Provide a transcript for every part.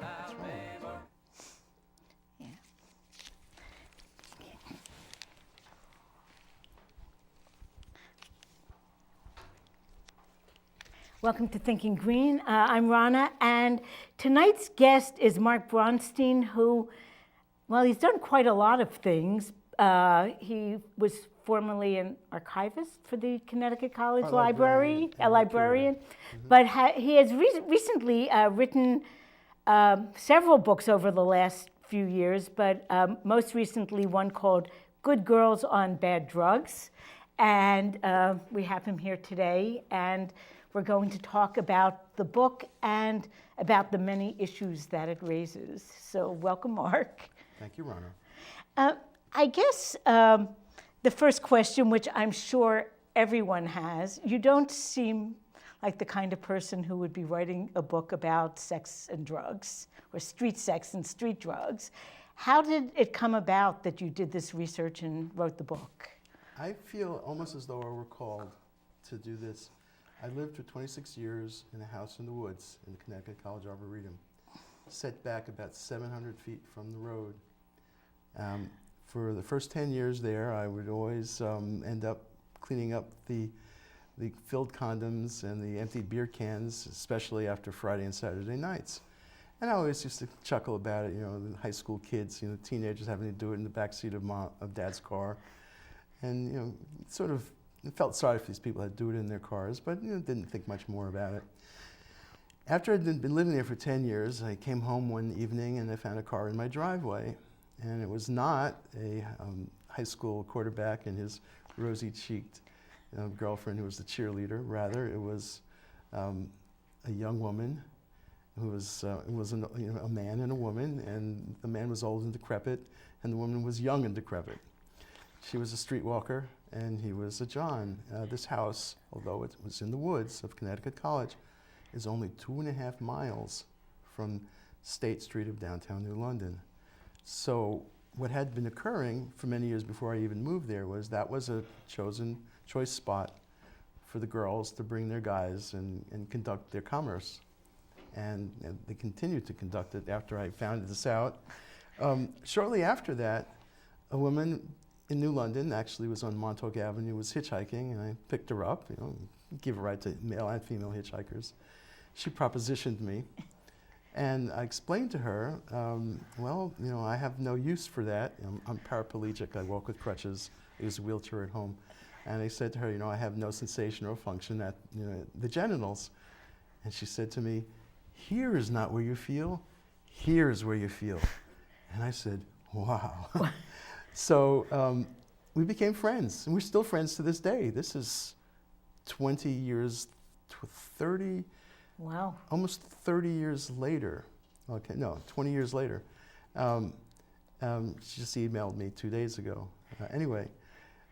Yeah. Welcome to Thinking Green. I'm Rana, and tonight's guest is Mark Braunstein, who, well, he's done quite a lot of things. He was formerly an archivist for the Connecticut College Library, a librarian, but he has recently written several books over the last few years, but most recently one called Good Girls on Bad Drugs. And we have him here today, and we're going to talk about the book and about the many issues that it raises. So welcome, Mark. Thank you, Rana. I guess the first question, which I'm sure everyone has, you don't seem like the kind of person who would be writing a book about sex and drugs, or street sex and street drugs. How did it come about that you did this research and wrote the book? I feel almost as though I were called to do this. I lived for 26 years in a house in the woods in the Connecticut College Arboretum, set back about 700 feet from the road. For the first 10 years there, I would always end up cleaning up the filled condoms and the emptied beer cans, especially after Friday and Saturday nights. And I always used to chuckle about it, the high school kids, teenagers having to do it in the backseat of Dad's car. And, sort of felt sorry for these people that do it in their cars, but, didn't think much more about it. After I'd been living there for 10 years, I came home one evening and I found a car in my driveway. And it was not a high school quarterback and his rosy-cheeked girlfriend who was the cheerleader. Rather, it was a young woman who was a man and a woman, and the man was old and decrepit, and the woman was young and decrepit. She was a streetwalker, and he was a John. This house, although it was in the woods of Connecticut College, is only 2.5 miles from State Street of downtown New London. So what had been occurring for many years before I even moved there was that was a choice spot for the girls to bring their guys and conduct their commerce. And they continued to conduct it after I found this out. Shortly after that, a woman in New London, actually was on Montauk Avenue, was hitchhiking, and I picked her up, give a ride to male and female hitchhikers. She propositioned me, and I explained to her, I have no use for that. I'm paraplegic, I walk with crutches, I use a wheelchair at home. And I said to her, I have no sensation or function at the genitals. And she said to me, here is not where you feel, here is where you feel. And I said, wow. So we became friends, and we're still friends to this day. This is 20 years, 30, wow, almost 30 years later. Okay, no, 20 years later. She just emailed me 2 days ago. Anyway,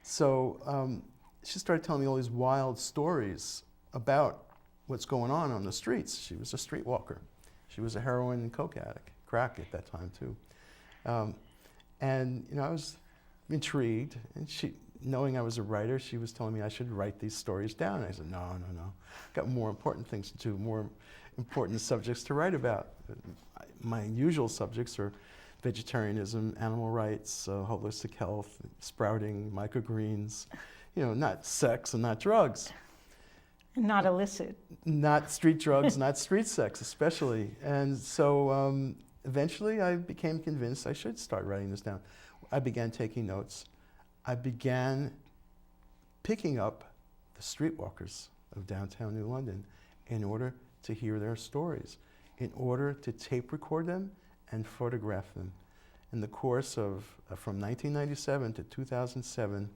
so she started telling me all these wild stories about what's going on the streets. She was a streetwalker. She was a heroin and coke addict, crack at that time too. And I was intrigued, and knowing I was a writer, she was telling me I should write these stories down. And I said, no. Got more important things to do, more important subjects to write about. My usual subjects are vegetarianism, animal rights, holistic health, sprouting, microgreens, not sex and not drugs. Not illicit. Not street drugs, not street sex especially. And so eventually I became convinced I should start writing this down. I began taking notes. I began picking up the streetwalkers of downtown New London in order to hear their stories, in order to tape record them and photograph them. In the course of, from 1997 to 2007,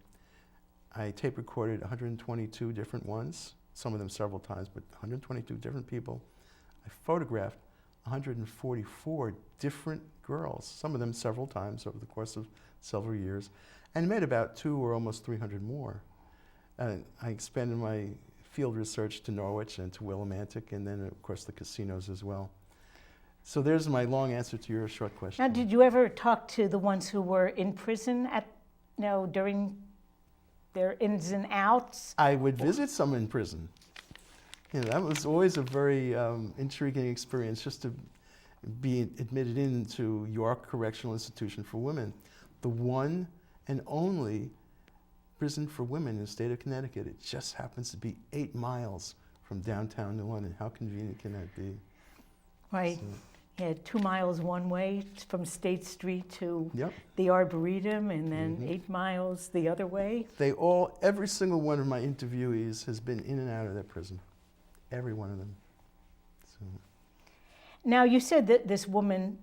I tape recorded 122 different ones, some of them several times, but 122 different people. I photographed 144 different girls, some of them several times over the course of several years, and made about 200 or almost 300 more. I expanded my field research to Norwich and to Willimantic, and then of course the casinos as well. So there's my long answer to your short question. Now, did you ever talk to the ones who were in prison during their ins and outs? I would visit some in prison. That was always a very intriguing experience, just to be admitted into York Correctional Institution for Women, the one and only prison for women in the state of Connecticut. It just happens to be 8 miles from downtown New London. How convenient can that be? Right. So, Yeah, 2 miles one way from State Street to yep. the Arboretum, and then 8 miles the other way. Every single one of my interviewees has been in and out of that prison. Every one of them. So, Now, you said that this woman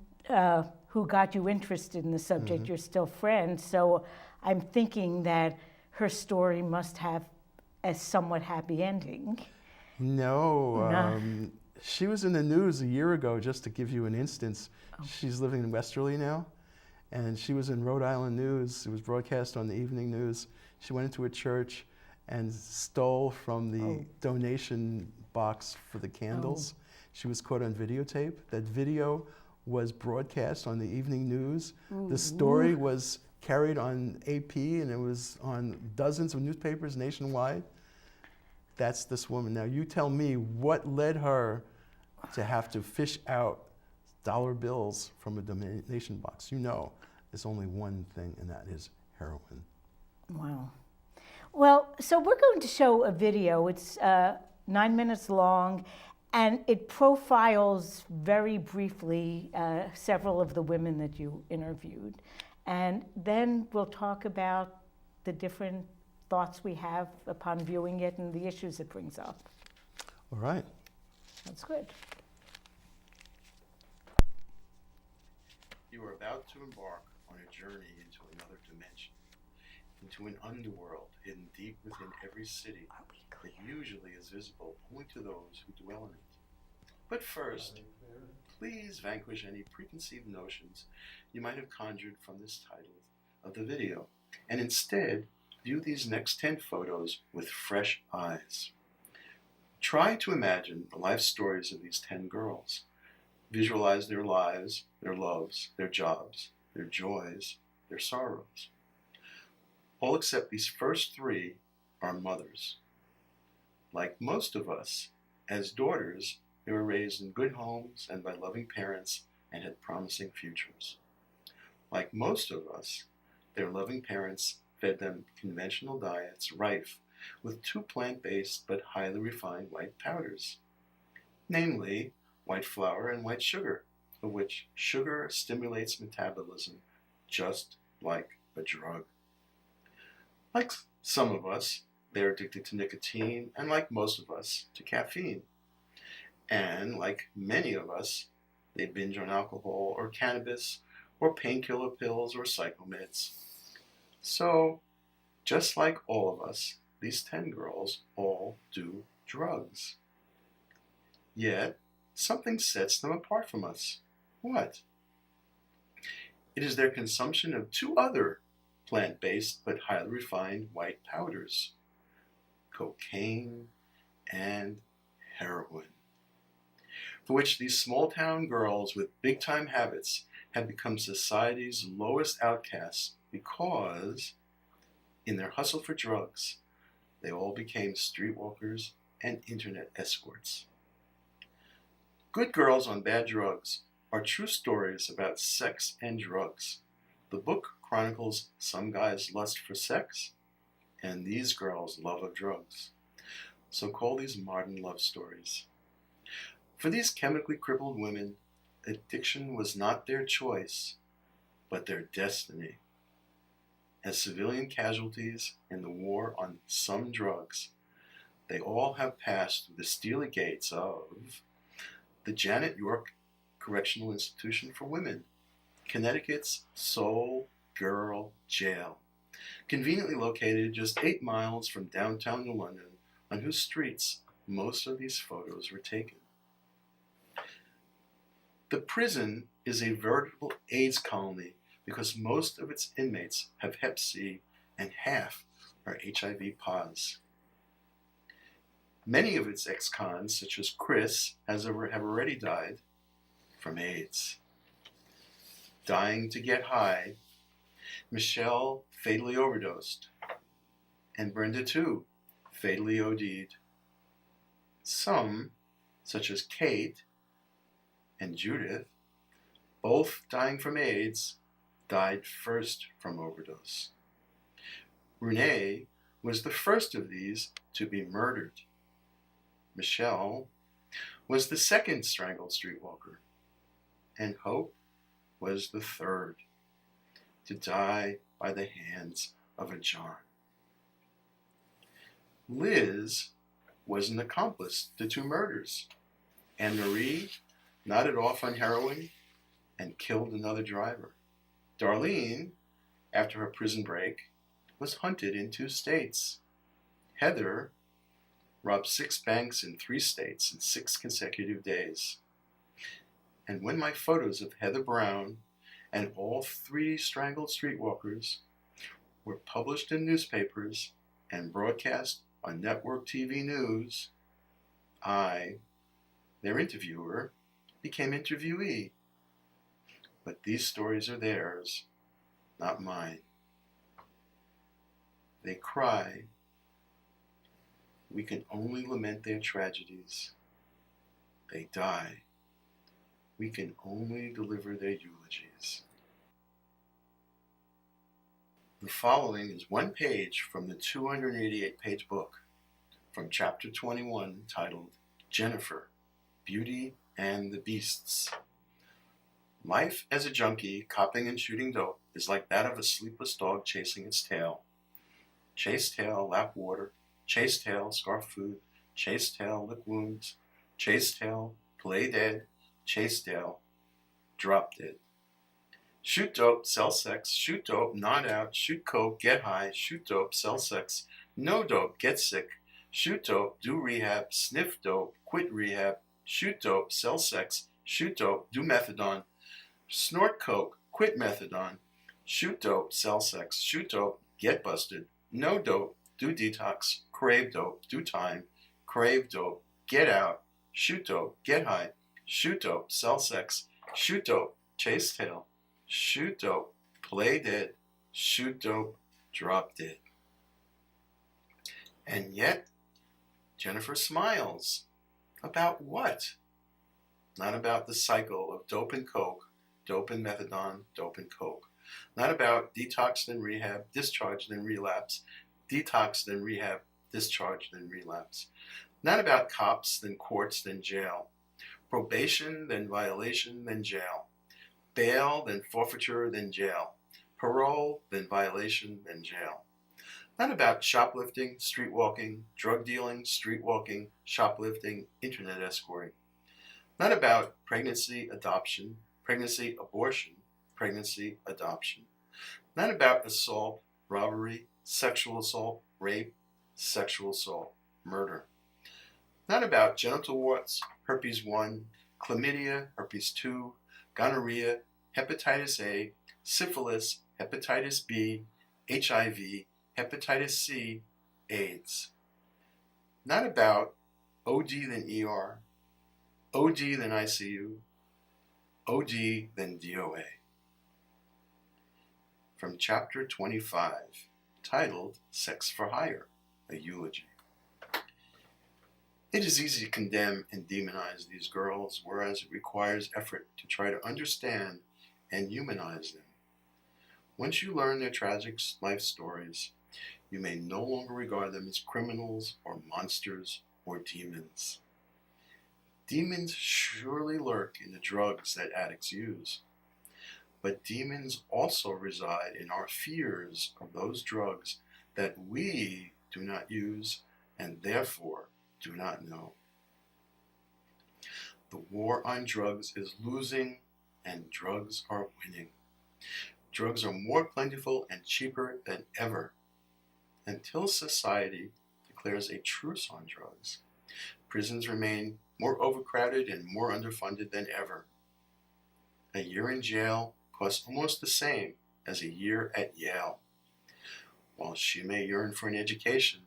who got you interested in the subject, you're still friends, so I'm thinking that her story must have a somewhat happy ending. no, she was in the news a year ago, just to give you an instance. She's living in Westerly now, and she was in Rhode Island news. It was broadcast on the evening news. She went into a church and stole from the donation box for the candles. She was caught on videotape. That video was broadcast on the evening news. The story was carried on AP, and it was on dozens of newspapers nationwide. That's this woman. Now you tell me what led her to have to fish out dollar bills from a donation box. You know, there's only one thing, and that is heroin. Wow. Well, so we're going to show a video. It's 9 minutes long, and it profiles very briefly several of the women that you interviewed. And then we'll talk about the different thoughts we have upon viewing it and the issues it brings up. All right. That's good. You are about to embark on a journey into another dimension, into an underworld hidden deep within every city that usually is visible only to those who dwell in it. But first, please vanquish any preconceived notions you might have conjured from this title of the video, and instead view these next 10 photos with fresh eyes. Try to imagine the life stories of these 10 girls. Visualize their lives, their loves, their jobs, their joys, their sorrows. All except these first 3 are mothers. Like most of us, as daughters, they were raised in good homes and by loving parents and had promising futures. Like most of us, their loving parents fed them conventional diets rife with 2 plant-based but highly refined white powders, namely white flour and white sugar, of which sugar stimulates metabolism just like a drug. Like some of us, they are addicted to nicotine, and like most of us, to caffeine. And like many of us, they binge on alcohol or cannabis or painkiller pills or psychomeds. So, just like all of us, these 10 girls all do drugs. Yet, something sets them apart from us. What? It is their consumption of 2 other plant-based but highly refined white powders, cocaine and heroin, for which these small-town girls with big-time habits have become society's lowest outcasts because, in their hustle for drugs, they all became streetwalkers and internet escorts. Good Girls on Bad Drugs are true stories about sex and drugs. The book chronicles some guy's lust for sex and these girls' love of drugs. So call these modern love stories. For these chemically crippled women, addiction was not their choice, but their destiny. As civilian casualties in the war on some drugs, they all have passed through the steely gates of the Janet York Correctional Institution for Women, Connecticut's sole girl jail, conveniently located just 8 miles from downtown New London, on whose streets most of these photos were taken. The prison is a veritable AIDS colony because most of its inmates have Hep C and half are HIV POS. Many of its ex-cons, such as Chris, have already died from AIDS. Dying to get high, Michelle fatally overdosed, and Brenda too fatally OD'd. Some, such as Kate and Judith, both dying from AIDS, died first from overdose. Renee was the first of these to be murdered. Michelle was the second strangled streetwalker, and Hope was the third to die by the hands of a John. Liz was an accomplice to 2 murders, and Marie nodded off on heroin and killed another driver. Darlene, after her prison break, was hunted in 2 states. Heather robbed 6 banks in 3 states in 6 consecutive days. And when my photos of Heather Brown and all 3 strangled streetwalkers were published in newspapers and broadcast on network TV news, I, their interviewer, became interviewee. But these stories are theirs, not mine. They cry. We can only lament their tragedies. They die. We can only deliver their eulogies. The following is 1 page from the 288-page book from chapter 21 titled Jennifer, Beauty and the Beasts. Life as a junkie, copping and shooting dope is like that of a sleepless dog chasing its tail. Chase tail, lap water. Chase tail, scarf food. Chase tail, lick wounds. Chase tail, play dead. Chase tail, drop dead. Shoot dope, sell sex. Shoot dope, nod out. Shoot coke, get high. Shoot dope, sell sex. No dope, get sick. Shoot dope, do rehab. Sniff dope, quit rehab. Shoot dope, sell sex. Shoot dope, do methadone. Snort coke, quit methadone. Shoot dope, sell sex. Shoot dope, get busted. No dope, do detox. Crave dope, do time. Crave dope, get out. Shoot dope, get high. Shoot dope, sell sex. Shoot dope, chase tail. Shoot dope, play dead. Shoot dope, drop dead. And yet, Jennifer smiles. About what? Not about the cycle of dope and coke, dope and methadone, dope and coke. Not about detox then rehab, discharge then relapse, detox then rehab, discharge then relapse. Not about cops then courts then jail, probation then violation then jail, bail then forfeiture then jail, parole then violation then jail. Not about shoplifting, street walking, drug dealing, street walking, shoplifting, internet escorting. Not about pregnancy, adoption, pregnancy, abortion, pregnancy, adoption. Not about assault, robbery, sexual assault, rape, sexual assault, murder. Not about genital warts, herpes 1, chlamydia, herpes 2, gonorrhea, hepatitis A, syphilis, hepatitis B, HIV, hepatitis C, AIDS. Not about OD then ER, OD then ICU, OD then DOA. From chapter 25, titled Sex for Hire, a Eulogy. It is easy to condemn and demonize these girls, whereas it requires effort to try to understand and humanize them. Once you learn their tragic life stories, you may no longer regard them as criminals or monsters or demons. Demons surely lurk in the drugs that addicts use, but demons also reside in our fears of those drugs that we do not use and therefore do not know. The war on drugs is losing and drugs are winning. Drugs are more plentiful and cheaper than ever. Until society declares a truce on drugs, prisons remain more overcrowded and more underfunded than ever. A year in jail costs almost the same as a year at Yale. While she may yearn for an education,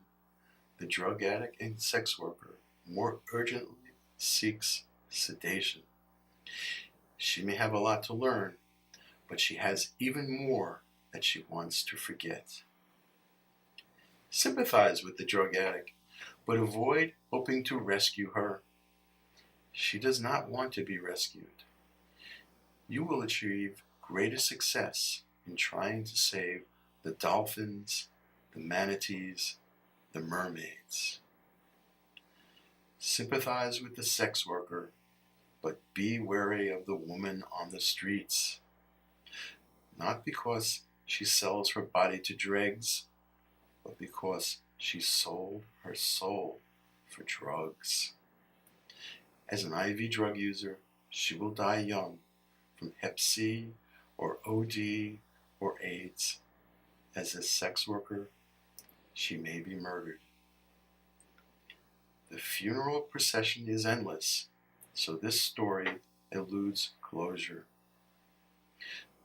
the drug addict and sex worker more urgently seeks sedation. She may have a lot to learn, but she has even more that she wants to forget. Sympathize with the drug addict, but avoid hoping to rescue her. She does not want to be rescued. you will achieve greater success in trying to save the dolphins, the manatees, the mermaids. Sympathize with the sex worker, but be wary of the woman on the streets. Not because she sells her body to dregs, but because she sold her soul for drugs. As an IV drug user, she will die young from Hep C or OD or AIDS. As a sex worker, she may be murdered. The funeral procession is endless, so this story eludes closure.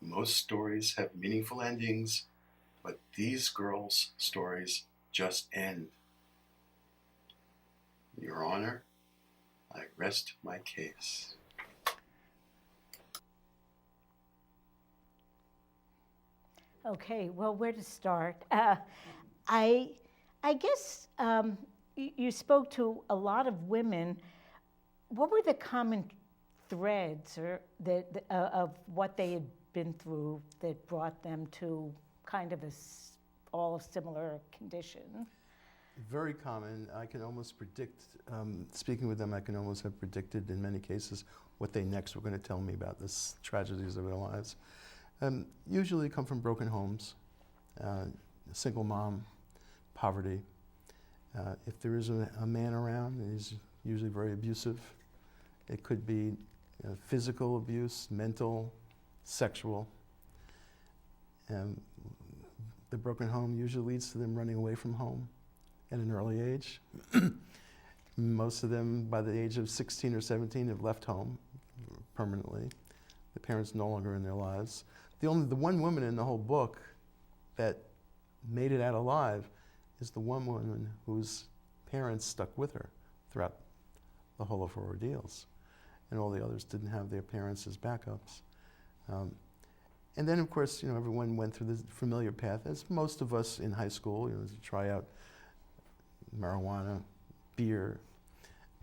Most stories have meaningful endings, but these girls' stories just end. Your Honor, I rest my case. Okay, well, where to start? I guess you spoke to a lot of women. What were the common threads or of what they had been through that brought them to kind of all similar condition? Very common. I can almost predict, speaking with them, I can almost have predicted in many cases what they next were going to tell me about this tragedies of their lives. Usually come from broken homes, single mom, poverty. If there is a man around, he's usually very abusive. It could be physical abuse, mental, sexual. The broken home usually leads to them running away from home at an early age. Most of them, by the age of 16 or 17, have left home permanently. The parents no longer in their lives. The one woman in the whole book that made it out alive is the one woman whose parents stuck with her throughout the whole of her ordeals. And all the others didn't have their parents as backups. And then, of course, everyone went through the familiar path, as most of us in high school, to try out marijuana, beer.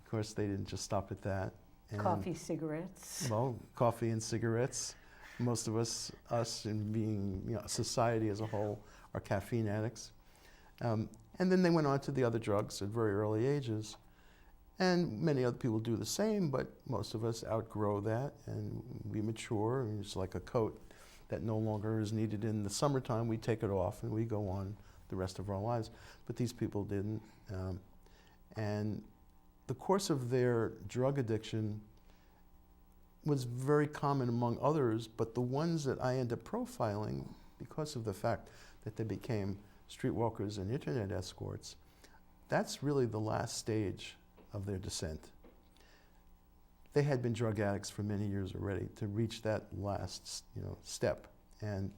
Of course, they didn't just stop at that. And Coffee, cigarettes. well, coffee and cigarettes. Most of us in being, society as a whole, are caffeine addicts. And then they went on to the other drugs at very early ages. And many other people do the same, but most of us outgrow that and we mature. And it's like a coat that no longer is needed in the summertime. We take it off and we go on the rest of our lives. But these people didn't. And the course of their drug addiction was very common among others, but the ones that I end up profiling, because of the fact that they became streetwalkers and internet escorts, that's really the last stage of their descent. They had been drug addicts for many years already to reach that last step. And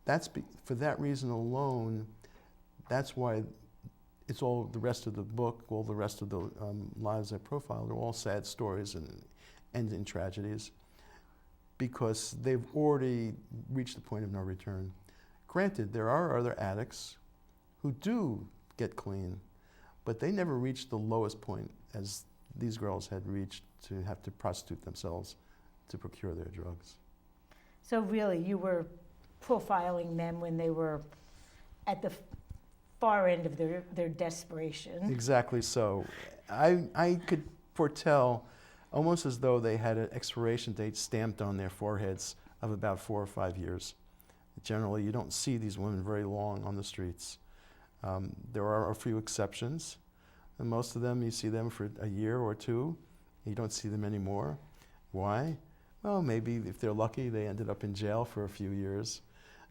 that's for that reason alone, that's why it's all the rest of the book, all the rest of the lives I profiled are all sad stories and end in tragedies, because they've already reached the point of no return. Granted, there are other addicts who do get clean, but they never reach the lowest point as these girls had reached, to have to prostitute themselves to procure their drugs. So really, you were profiling them when they were at the far end of their desperation. Exactly so. I could foretell, almost as though they had an expiration date stamped on their foreheads of about 4 or 5 years. Generally, you don't see these women very long on the streets. There are a few exceptions, and most of them, you see them for a year or two. You don't see them anymore. Why? Well, maybe if they're lucky, they ended up in jail for a few years.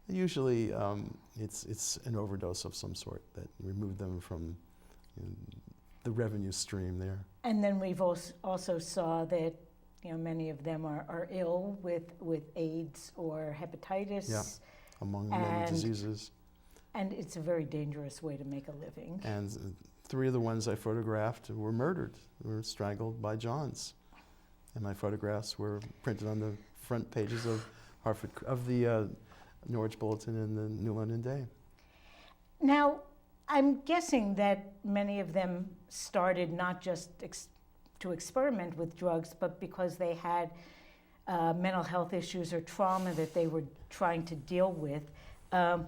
Usually, it's an overdose of some sort that removed them from the revenue stream there. And then we've also saw that many of them are ill with AIDS or hepatitis. Yeah, among many diseases. And it's a very dangerous way to make a living. And 3 of the ones I photographed were murdered, were strangled by Johns. And my photographs were printed on the front pages of the Norwich Bulletin and the New London Day. Now, I'm guessing that many of them started not just to experiment with drugs, but because they had mental health issues or trauma that they were trying to deal with. Can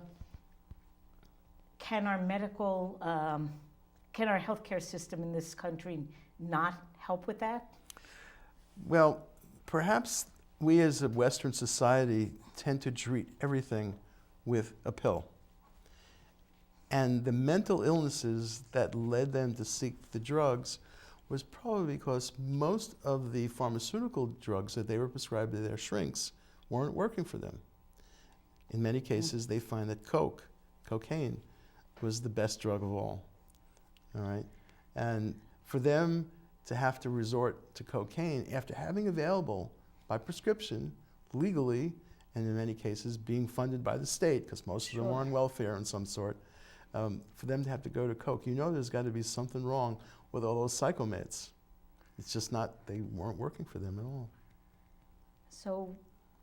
our healthcare system in this country not help with that? Well, perhaps we as a Western society tend to treat everything with a pill. And the mental illnesses that led them to seek the drugs was probably because most of the pharmaceutical drugs that they were prescribed to their shrinks weren't working for them. In many cases, they find that cocaine, was the best drug of all right? And for them to have to resort to cocaine after having available by prescription, legally, and in many cases being funded by the state, because most of them are on welfare in some sort, for them to have to go to coke, there's got to be something wrong with all those psychomeds. It's just not, they weren't working for them at all. So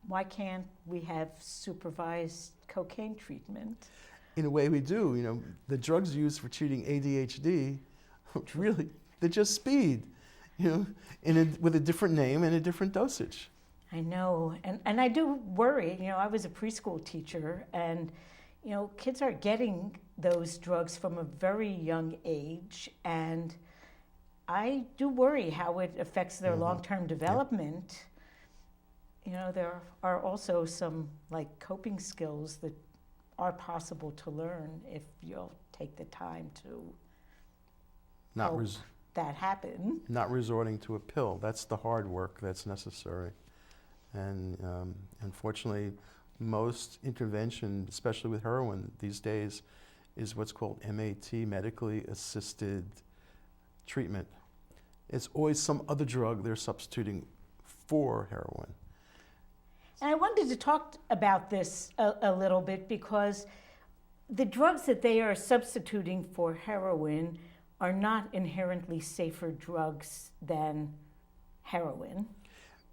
why can't we have supervised cocaine treatment? In a way we do. The drugs used for treating ADHD, really, they're just speed, with a different name and a different dosage. I know, and I do worry. I was a preschool teacher, and kids are getting those drugs from a very young age, and I do worry how it affects their long-term development. There are also some coping skills that are possible to learn if you'll take the time to help that happen. Not resorting to a pill. That's the hard work that's necessary. And unfortunately, most intervention, especially with heroin these days, is what's called MAT, medically assisted treatment. It's always some other drug they're substituting for heroin. And I wanted to talk about this a little bit because the drugs that they are substituting for heroin are not inherently safer drugs than heroin.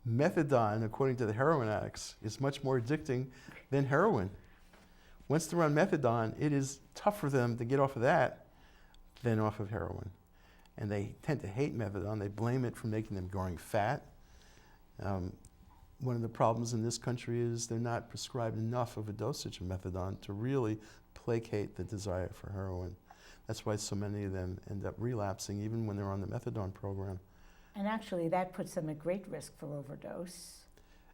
Methadone, according to the heroin addicts, is much more addicting than heroin. Once they're on methadone, it is tough for them to get off of that than off of heroin. And they tend to hate methadone. They blame it for making them growing fat. One of the problems in this country is they're not prescribed enough of a dosage of methadone to really placate the desire for heroin. That's why so many of them end up relapsing even when they're on the methadone program. And actually that puts them at great risk for overdose.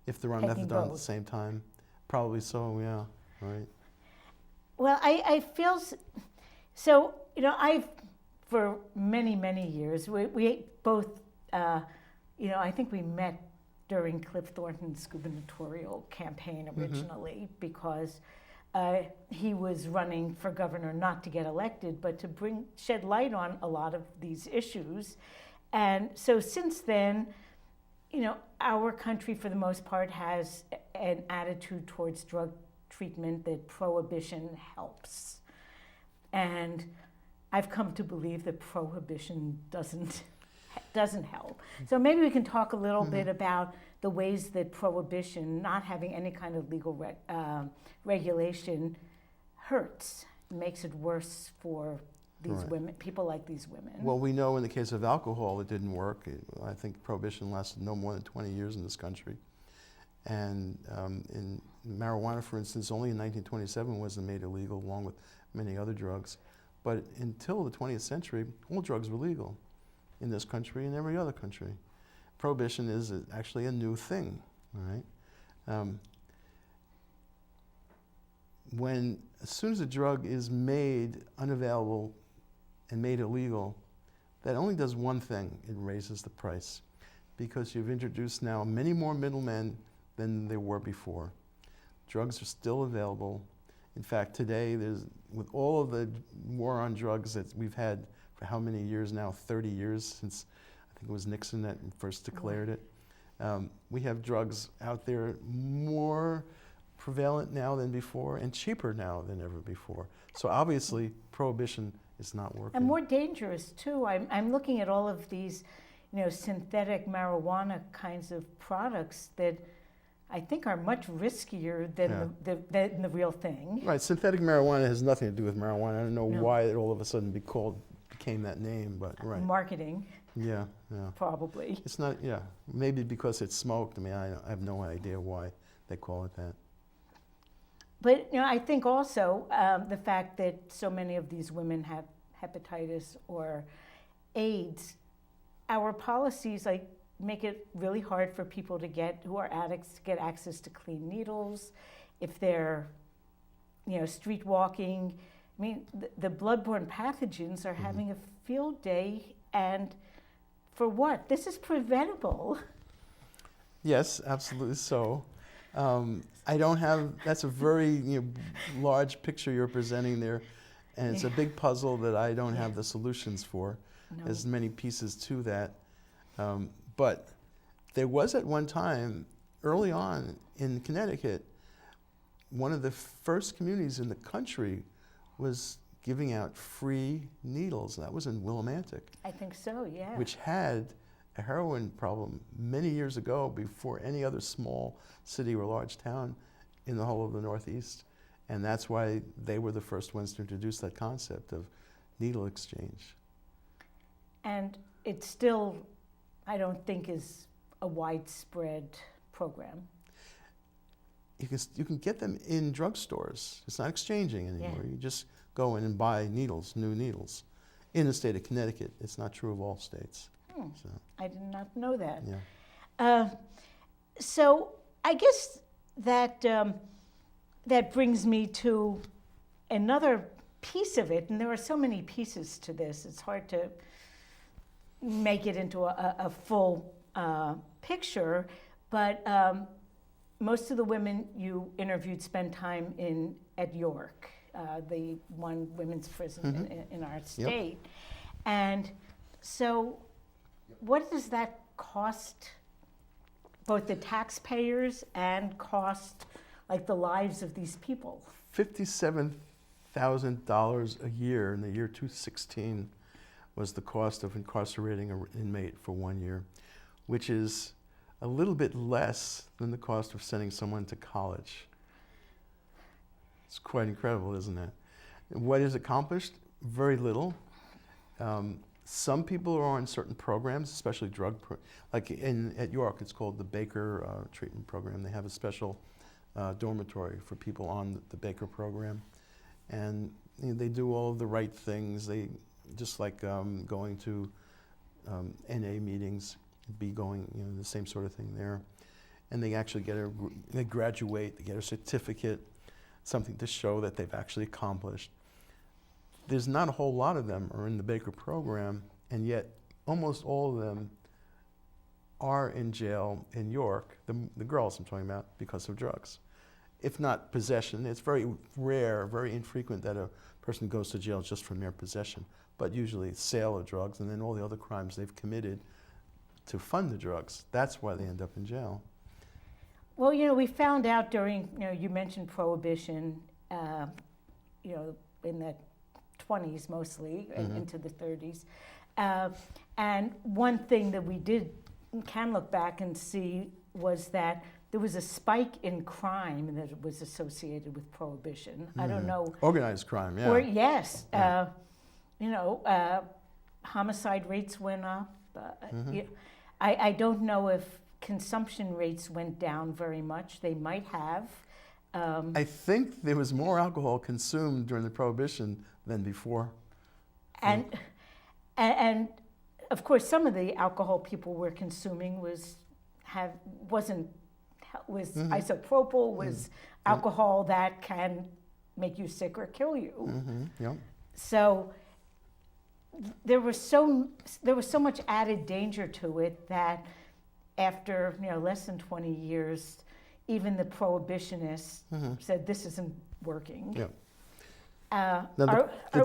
If they're on methadone at the same time, probably so, yeah, right. Well, I feel, so, for many, many years, we both, I think we met during Cliff Thornton's gubernatorial campaign originally because he was running for governor not to get elected, but to shed light on a lot of these issues. And so since then, our country for the most part has an attitude towards drug treatment that prohibition helps. And I've come to believe that prohibition doesn't help. So maybe we can talk a little bit about the ways that prohibition, not having any kind of legal regulation, hurts, makes it worse for these women, people like these women. Well, we know in the case of alcohol, it didn't work. I think prohibition lasted no more than 20 years in this country. And in marijuana, for instance, only in 1927 was it made illegal, along with many other drugs. But until the 20th century, all drugs were legal in this country and every other country. Prohibition is actually a new thing, all right? As soon as a drug is made unavailable and made illegal, that only does one thing: it raises the price, because you've introduced now many more middlemen than there were before. Drugs are still available. In fact, today, with all of the war on drugs that we've had for how many years now, 30 years since I think it was Nixon that first declared it, we have drugs out there more prevalent now than before and cheaper now than ever before. So obviously, prohibition is not working. And more dangerous too. I'm looking at all of these, synthetic marijuana kinds of products that I think are much riskier than than the real thing. Right, synthetic marijuana has nothing to do with marijuana. I don't know why it all of a sudden became became that name, but right. Marketing, Yeah, yeah. probably. It's not, yeah, maybe because it's smoked. I mean, I have no idea why they call it that. But I think also the fact that so many of these women have hepatitis or AIDS, our policies make it really hard for people who are addicts to get access to clean needles. If they're, street walking, I mean, the bloodborne pathogens are having a field day, and for what? This is preventable. Yes, absolutely so. I don't have, that's a very large picture you're presenting there, and it's a big puzzle that I don't have the solutions for. No. There's many pieces to that. But there was at one time, early on in Connecticut, one of the first communities in the country was giving out free needles. That was in Willimantic. I think so, yeah. Which had a heroin problem many years ago before any other small city or large town in the whole of the Northeast. And that's why they were the first ones to introduce that concept of needle exchange. And it still, I don't think, is a widespread program. You can get them in drugstores. It's not exchanging anymore. Yeah. You just go in and buy needles, new needles. In the state of Connecticut, it's not true of all states. So, I did not know that. yeah. So I guess that that brings me to another piece of it, and there are so many pieces to this. It's hard to make it into a full picture, but most of the women you interviewed spent time at York, the one women's prison in our state. And so what does that cost both the taxpayers and cost the lives of these people? $57,000 a year in the year 2016 was the cost of incarcerating an inmate for 1 year, which is a little bit less than the cost of sending someone to college. It's quite incredible, isn't it? What is accomplished? Very little. Some people are on certain programs, especially like at York, it's called the Baker treatment program. They have a special dormitory for people on the Baker program. And they do all of the right things. They just like going to NA meetings, be going, the same sort of thing there. And they actually they graduate, they get a certificate, something to show that they've actually accomplished. There's not a whole lot of them are in the Baker program, and yet almost all of them are in jail in York, the girls I'm talking about, because of drugs. If not possession, it's very rare, very infrequent that a person goes to jail just for mere possession, but usually sale of drugs and then all the other crimes they've committed to fund the drugs. That's why they end up in jail. Well, we found out during, you mentioned Prohibition, in the 20s mostly, into the 30s. And one thing that we can look back and see was that there was a spike in crime that was associated with Prohibition. I don't know. Organized crime, yeah. Or, yes. Homicide rates went up. I don't know if consumption rates went down very much. They might have. I think there was more alcohol consumed during the Prohibition than before. And of course, some of the alcohol people were consuming was isopropyl, was alcohol that can make you sick or kill you. So there was so much added danger to it that after less than 20 years, even the prohibitionists said this isn't working. Are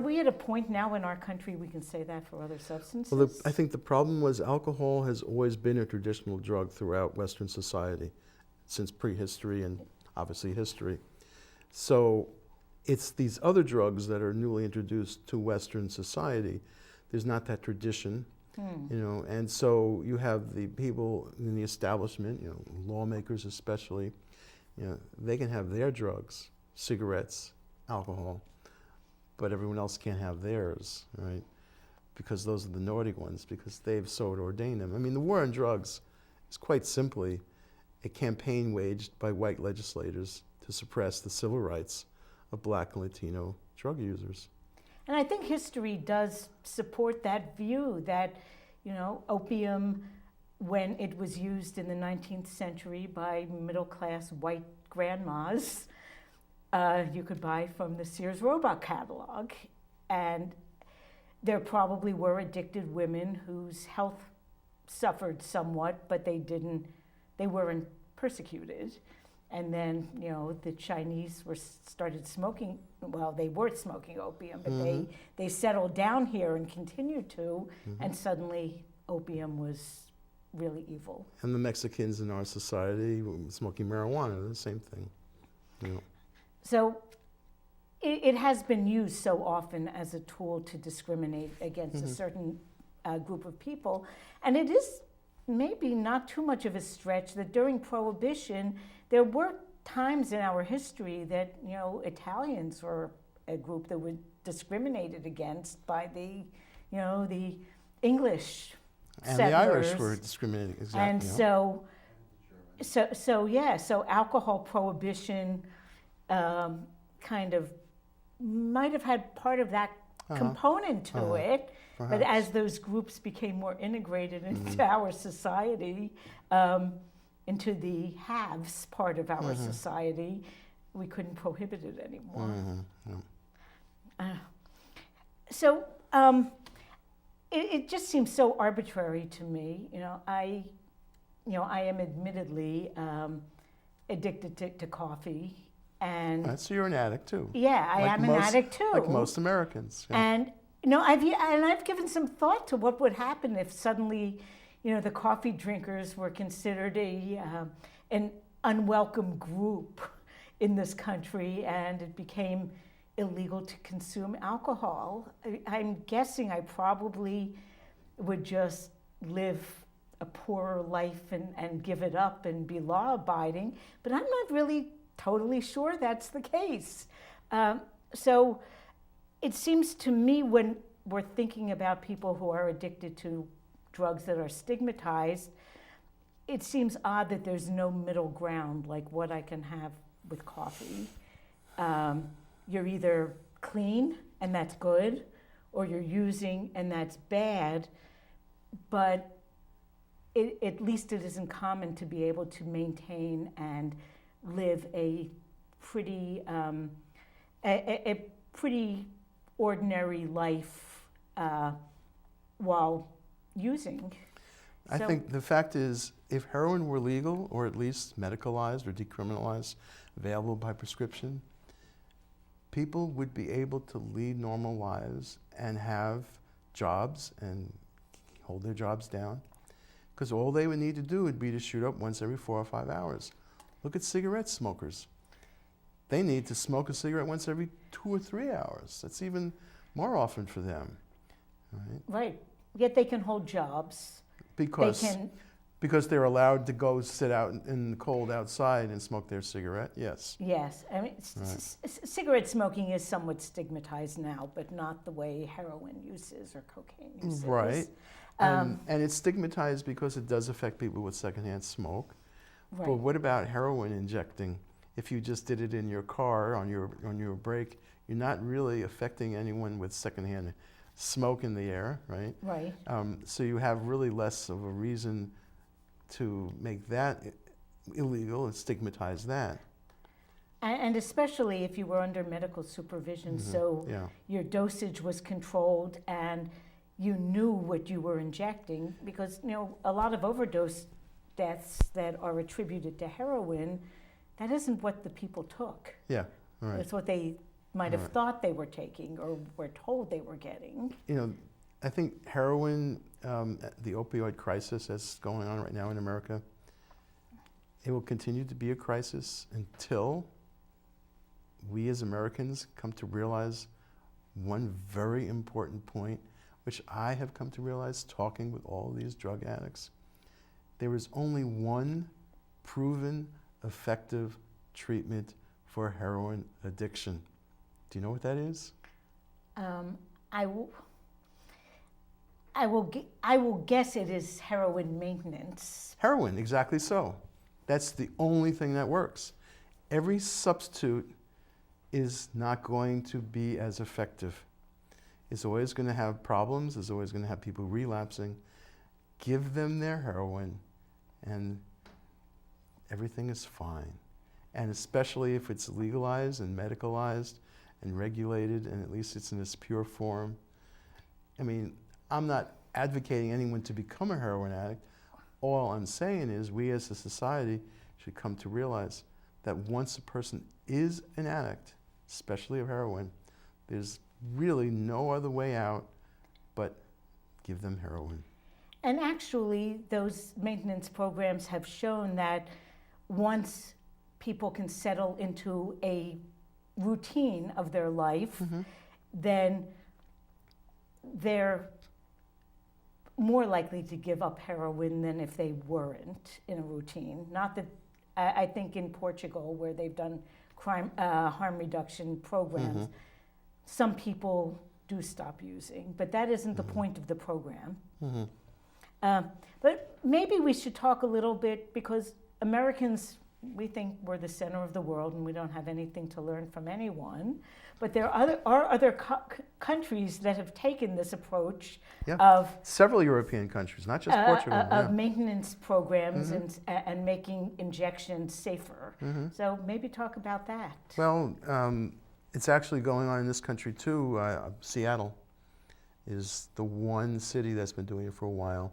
we at a point now in our country we can say that for other substances? Well, I think the problem was alcohol has always been a traditional drug throughout Western society since prehistory and obviously history. So it's these other drugs that are newly introduced to Western society. There's not that tradition, and so you have the people in the establishment, lawmakers especially, they can have their drugs, cigarettes, alcohol, but everyone else can't have theirs, right? because those are the naughty ones, because they've so ordained them. I mean, the war on drugs is quite simply a campaign waged by white legislators to suppress the civil rights of Black and Latino drug users. And I think history does support that view that, opium, when it was used in the 19th century by middle-class white grandmas, you could buy from the Sears Roebuck catalog. And there probably were addicted women whose health suffered somewhat, but they weren't persecuted. And then, the Chinese started smoking, well, they were smoking opium, but they settled down here and continued to, and suddenly opium was really evil. And the Mexicans in our society smoking marijuana, the same thing. So it has been used so often as a tool to discriminate against a certain group of people. And it is maybe not too much of a stretch that during Prohibition, there were times in our history that, Italians were a group that were discriminated against by the English And settlers. the Irish were discriminated, exactly. And so alcohol prohibition kind of might have had part of that component to it. Perhaps. But as those groups became more integrated into our society, into the haves part of our society, we couldn't prohibit it anymore. So it just seems so arbitrary to me. I am admittedly addicted to coffee, and So you're an addict too. yeah, I am an addict too. Like most Americans. Yeah. And I've given some thought to what would happen if suddenly, the coffee drinkers were considered an unwelcome group in this country, and it became illegal to consume alcohol. I'm guessing I probably would just live a poorer life and give it up and be law-abiding, but I'm not really totally sure that's the case. So it seems to me when we're thinking about people who are addicted to drugs that are stigmatized, it seems odd that there's no middle ground like what I can have with coffee. You're either clean and that's good, or you're using and that's bad, but at least it isn't common to be able to maintain and live a pretty ordinary life while using. I think the fact is, if heroin were legal, or at least medicalized or decriminalized, available by prescription, people would be able to lead normal lives and have jobs and hold their jobs down. Because all they would need to do would be to shoot up once every 4 or 5 hours. Look at cigarette smokers. They need to smoke a cigarette once every 2 or 3 hours. That's even more often for them. Right. Yet they can hold jobs. Because they're allowed to go sit out in the cold outside and smoke their cigarette, yes. Yes. I mean, cigarette smoking is somewhat stigmatized now, but not the way heroin use is or cocaine use is. Right. And it's stigmatized because it does affect people with secondhand smoke. Right. But what about heroin injecting? If you just did it in your car on your break, you're not really affecting anyone with secondhand smoke in the air, right? Right. So you have really less of a reason to make that illegal and stigmatize that. And especially if you were under medical supervision, so Yeah. your dosage was controlled and you knew what you were injecting, because a lot of overdose deaths that are attributed to heroin, that isn't what the people took. Yeah, right. It's what they might have thought they were taking or were told they were getting. I think heroin, the opioid crisis that's going on right now in America, it will continue to be a crisis until we as Americans come to realize one very important point, which I have come to realize talking with all of these drug addicts. There is only one proven effective treatment for heroin addiction. Do you know what that is? I will guess it is heroin maintenance. Heroin, exactly so. That's the only thing that works. Every substitute is not going to be as effective. It's always going to have problems. It's always going to have people relapsing. Give them their heroin and everything is fine. And especially if it's legalized and medicalized and regulated, and at least it's in its pure form. I mean, I'm not advocating anyone to become a heroin addict. All I'm saying is we as a society should come to realize that once a person is an addict, especially of heroin, there's really no other way out but give them heroin. And actually, those maintenance programs have shown that once people can settle into a routine of their life, then they're more likely to give up heroin than if they weren't in a routine. Not that, I think in Portugal, where they've done harm reduction programs, some people do stop using, but that isn't the point of the program. But maybe we should talk a little bit, because Americans, we think we're the center of the world and we don't have anything to learn from anyone. But there are other countries that have taken this approach of several European countries, not just Portugal. Of maintenance programs and making injections safer. So maybe talk about that. Well, it's actually going on in this country too. Seattle is the one city that's been doing it for a while.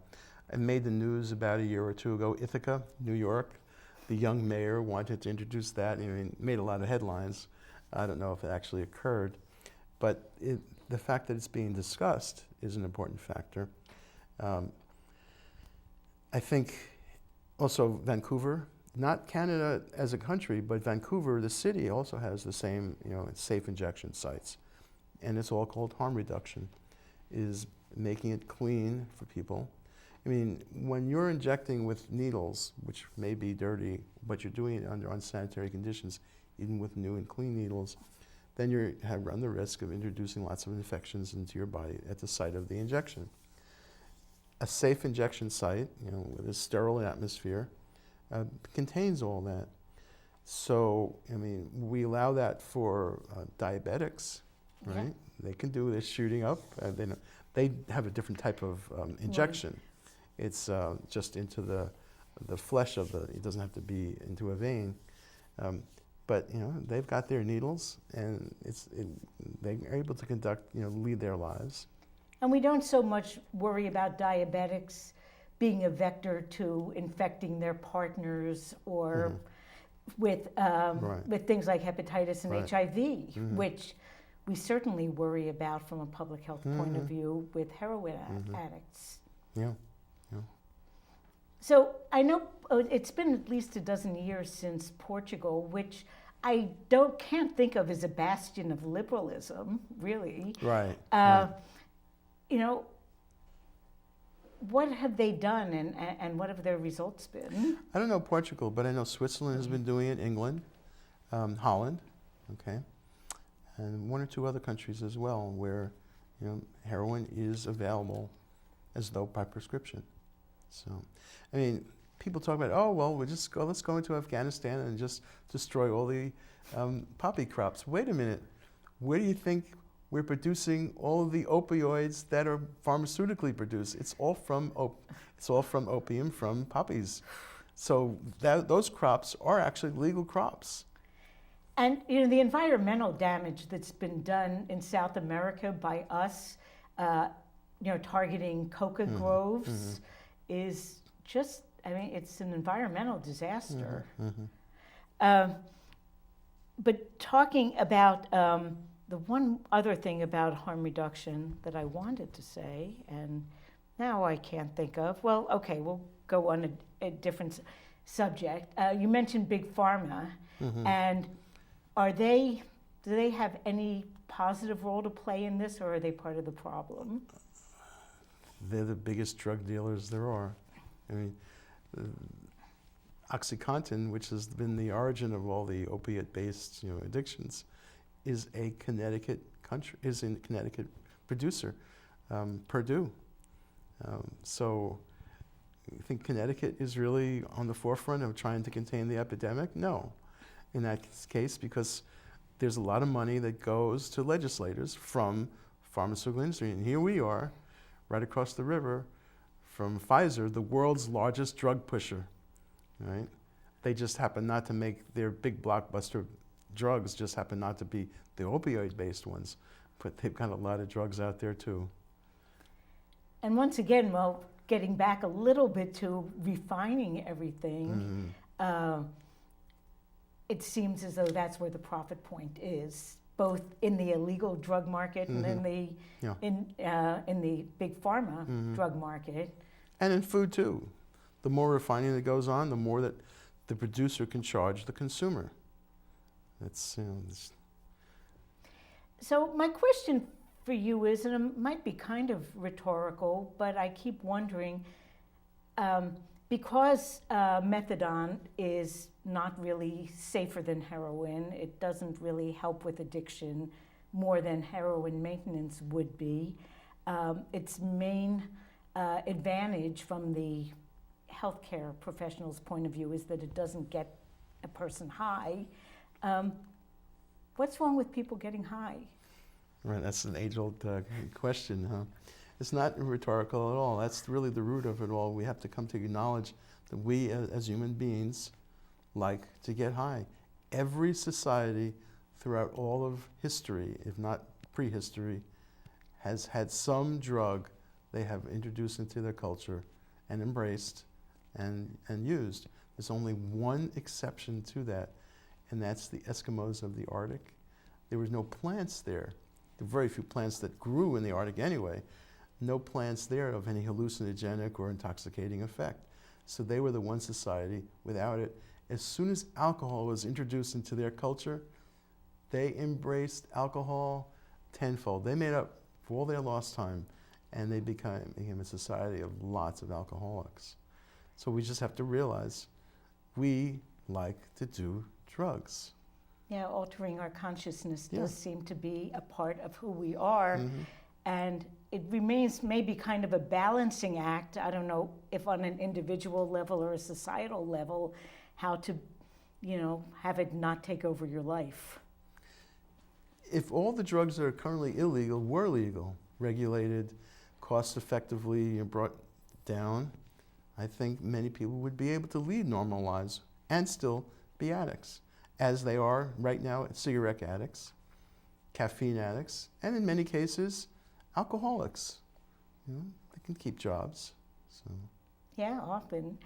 It made the news about a year or two ago. Ithaca, New York, the young mayor wanted to introduce that. I mean, it made a lot of headlines. I don't know if it actually occurred, but the fact that it's being discussed is an important factor. I think also Vancouver, not Canada as a country, but Vancouver, the city, also has the same, safe injection sites. And it's all called harm reduction, is making it clean for people. I mean, when you're injecting with needles, which may be dirty, but you're doing it under unsanitary conditions, even with new and clean needles, then you run the risk of introducing lots of infections into your body at the site of the injection. A safe injection site, with a sterile atmosphere, contains all that. So, I mean, we allow that for diabetics, right? Yeah. They can do this shooting up. They have a different type of injection. Right. It's just into the flesh of it doesn't have to be into a vein. But they've got their needles, and they're able to lead their lives. And we don't so much worry about diabetics being a vector to infecting their partners or with things like hepatitis and HIV, which we certainly worry about from a public health point of view with heroin addicts. Yeah. So I know it's been at least a dozen years since Portugal, which I can't think of as a bastion of liberalism, really. Right. What have they done, and what have their results been? I don't know Portugal, but I know Switzerland has been doing it, England, Holland, okay, and one or two other countries as well, where heroin is available as though by prescription. So, I mean, people talk about, let's go into Afghanistan and just destroy all the poppy crops. Wait a minute, where do you think we're producing all of the opioids that are pharmaceutically produced? It's all from opium from poppies. So those crops are actually legal crops. And the environmental damage that's been done in South America by us, targeting coca groves, is just, it's an environmental disaster. But talking about the one other thing about harm reduction that I wanted to say, and now I can't think of, well, okay, we'll go on a different subject. You mentioned Big Pharma, and do they have any positive role to play in this, or are they part of the problem? They're the biggest drug dealers there are. I mean, OxyContin, which has been the origin of all the opiate-based addictions, is a Connecticut producer, Purdue. So you think Connecticut is really on the forefront of trying to contain the epidemic? No, in that case, because there's a lot of money that goes to legislators from pharmaceutical industry. And here we are, right across the river from Pfizer, the world's largest drug pusher, right? They just happen not to make their big blockbuster drugs, just happen not to be the opioid-based ones, but they've got a lot of drugs out there too. And once again, well, getting back a little bit to refining everything, it seems as though that's where the profit point is, both in the illegal drug market and in the big pharma drug market. And in food too. The more refining that goes on, the more that the producer can charge the consumer. That's, So my question for you is, and it might be kind of rhetorical, but I keep wondering, because methadone is not really safer than heroin, it doesn't really help with addiction more than heroin maintenance would be. Its main advantage from the healthcare professional's point of view is that it doesn't get a person high. What's wrong with people getting high? Right, that's an age-old question, huh? It's not rhetorical at all. That's really the root of it all. We have to come to acknowledge that we as human beings like to get high. Every society throughout all of history, if not prehistory, has had some drug they have introduced into their culture and embraced and used. There's only one exception to that, and that's the Eskimos of the Arctic. There was no plants there. There were very few plants that grew in the Arctic anyway. No plants there of any hallucinogenic or intoxicating effect. So they were the one society without it. As soon as alcohol was introduced into their culture, they embraced alcohol tenfold. They made up for all their lost time, and they became a society of lots of alcoholics. So we just have to realize we like to do drugs. Yeah, altering our consciousness does seem to be a part of who we are. And it remains maybe kind of a balancing act. I don't know if on an individual level or a societal level, how to, have it not take over your life. If all the drugs that are currently illegal were legal, regulated, cost effectively brought down, I think many people would be able to lead normal lives and still be addicts, as they are right now cigarette addicts, caffeine addicts, and in many cases, alcoholics. They can keep jobs. So. Yeah, often.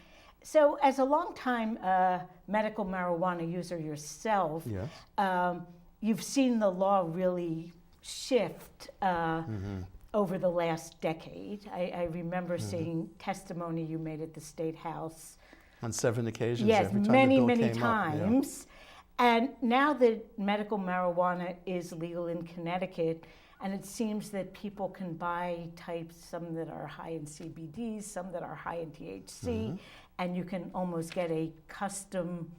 So as a long-time medical marijuana user yourself, Yes. You've seen the law really shift over the last decade. I remember seeing testimony you made at the State House. On 7 occasions, Yes, every time many, the bill many came times. Up. And now that medical marijuana is legal in Connecticut, and it seems that people can buy types, some that are high in CBD, some that are high in THC, and you can almost get a custom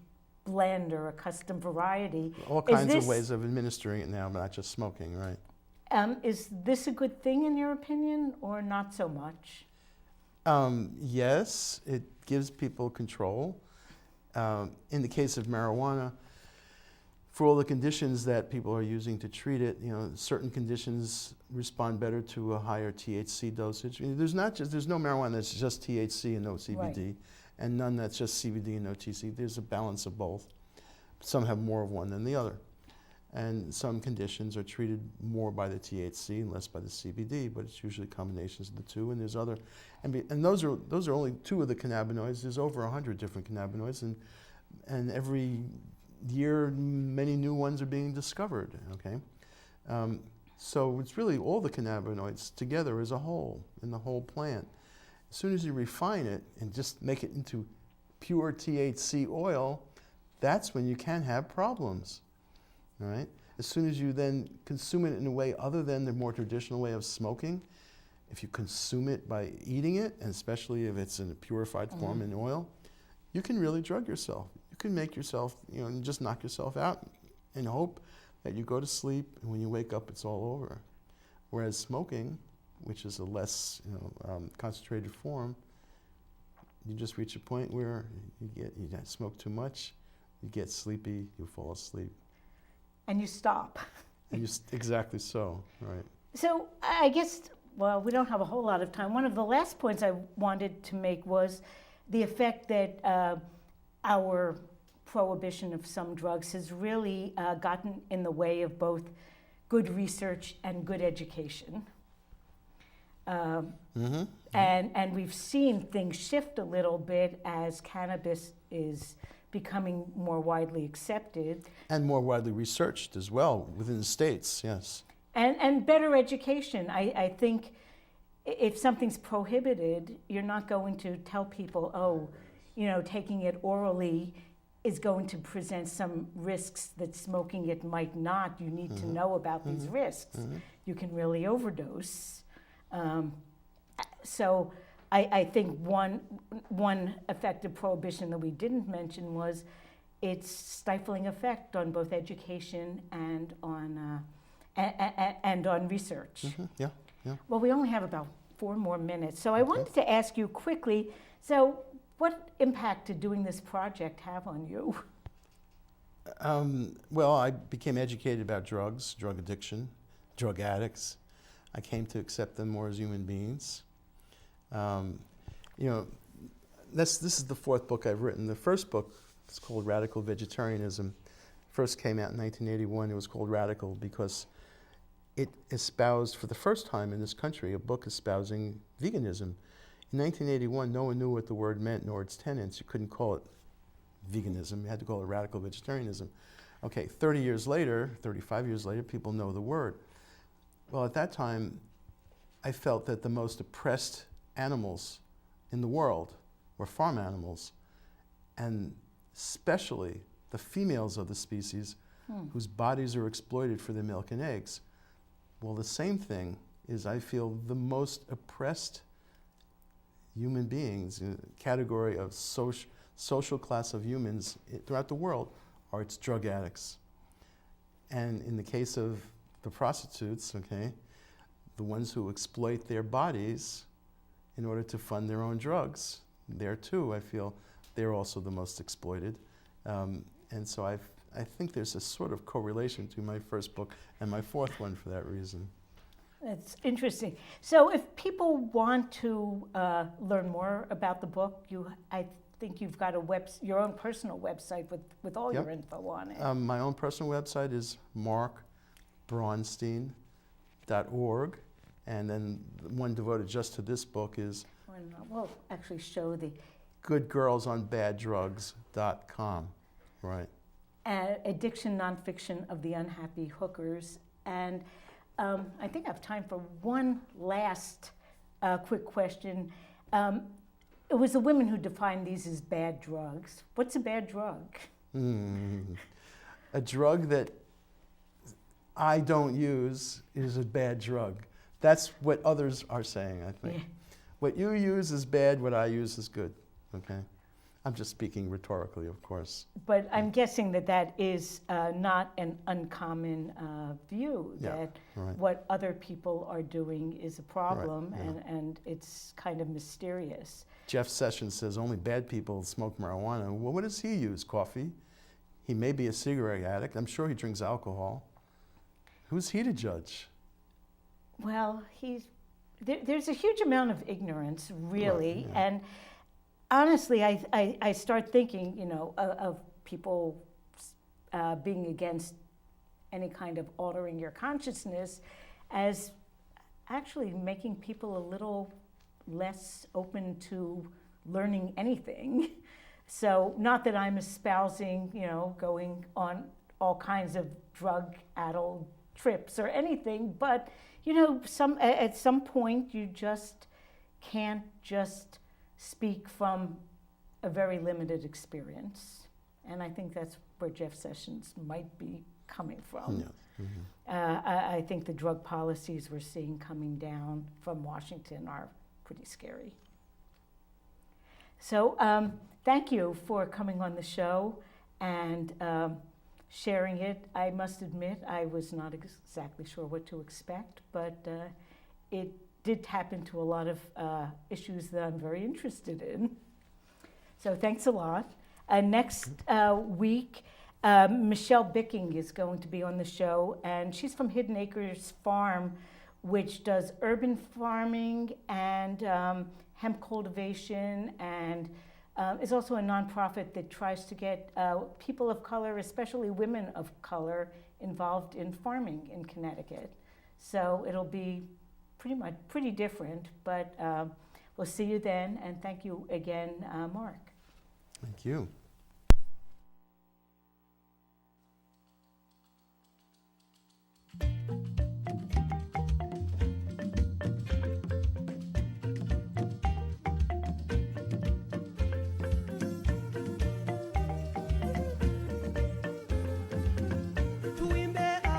blend or a custom variety. All kinds of ways of administering it now, but not just smoking, right? Is this a good thing in your opinion, or not so much? Yes, it gives people control. In the case of marijuana, for all the conditions that people are using to treat it, certain conditions respond better to a higher THC dosage. There's no marijuana that's just THC and no CBD, and none that's just CBD and no THC. There's a balance of both. Some have more of one than the other. And some conditions are treated more by the THC and less by the CBD, but it's usually combinations of the two. And there's other, and those are only 2 of the cannabinoids. There's over 100 different cannabinoids, and every year many new ones are being discovered. Okay, so it's really all the cannabinoids together as a whole in the whole plant. As soon as you refine it and just make it into pure THC oil, that's when you can have problems. All right? As soon as you then consume it in a way other than the more traditional way of smoking, if you consume it by eating it, and especially if it's in a purified form in oil, you can really drug yourself. You can make yourself, just knock yourself out and hope that you go to sleep, and when you wake up, it's all over. Whereas smoking, which is a less concentrated form, you just reach a point where you smoke too much, you get sleepy, you fall asleep. And you stop. And exactly so, right. So I guess, well, we don't have a whole lot of time. One of the last points I wanted to make was the effect that our prohibition of some drugs has really gotten in the way of both good research and good education. And we've seen things shift a little bit as cannabis is becoming more widely accepted. And more widely researched as well within the states, yes. And better education. I think if something's prohibited, you're not going to tell people, oh, taking it orally is going to present some risks that smoking it might not. You need to know about these risks. You can really overdose. So I think one effective prohibition that we didn't mention was its stifling effect on both education and on research. Yeah. Well, we only have about 4 more minutes, so I wanted to ask you quickly, so what impact did doing this project have on you? Well, I became educated about drugs, drug addiction, drug addicts. I came to accept them more as human beings. This is the 4th book I've written. The first book is called Radical Vegetarianism. First came out in 1981. It was called Radical because it espoused, for the first time in this country, a book espousing veganism. In 1981, no one knew what the word meant nor its tenets. You couldn't call it veganism. You had to call it radical vegetarianism. Okay, 30 years later, 35 years later, people know the word. Well, at that time, I felt that the most oppressed animals in the world were farm animals, and especially the females of the species whose bodies are exploited for their milk and eggs. Well, the same thing is, I feel, the most oppressed human beings, category of social class of humans throughout the world, are its drug addicts. And in the case of the prostitutes, okay, the ones who exploit their bodies in order to fund their own drugs, there too, I feel, they're also the most exploited. And so I think there's a sort of correlation to my first book and my 4th one for that reason. That's interesting. So if people want to learn more about the book, I think you've got your own personal website with all your info on it. My own personal website is markbraunstein.org, and then the one devoted just to this book is we'll actually show the goodgirlsonbaddrugs.com, right. Addiction Nonfiction of the Unhappy Hookers. And I think I have time for one last quick question. It was the women who defined these as bad drugs. What's a bad drug? A drug that I don't use is a bad drug. That's what others are saying, I think. Yeah. What you use is bad, what I use is good, okay? I'm just speaking rhetorically, of course. But I'm guessing that is not an uncommon view, that what other people are doing is a problem, and it's kind of mysterious. Jeff Sessions says only bad people smoke marijuana. Well, what does he use? Coffee? He may be a cigarette addict. I'm sure he drinks alcohol. Who's he to judge? Well, there's a huge amount of ignorance, really, Right, yeah. and honestly, I start thinking, of people being against any kind of altering your consciousness as actually making people a little less open to learning anything. So not that I'm espousing, going on all kinds of drug-addled trips or anything, but, at some point you just can't just speak from a very limited experience. And I think that's where Jeff Sessions might be coming from. Yeah. Mm-hmm. I think the drug policies we're seeing coming down from Washington are pretty scary. So thank you for coming on the show and sharing it. I must admit, I was not exactly sure what to expect, but it did tap into a lot of issues that I'm very interested in. So thanks a lot. Next week, Michelle Bicking is going to be on the show, and she's from Hidden Acres Farm, which does urban farming and hemp cultivation, and is also a nonprofit that tries to get people of color, especially women of color, involved in farming in Connecticut. So it'll be pretty different, but we'll see you then, and thank you again, Mark. Thank you.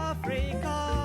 Africa,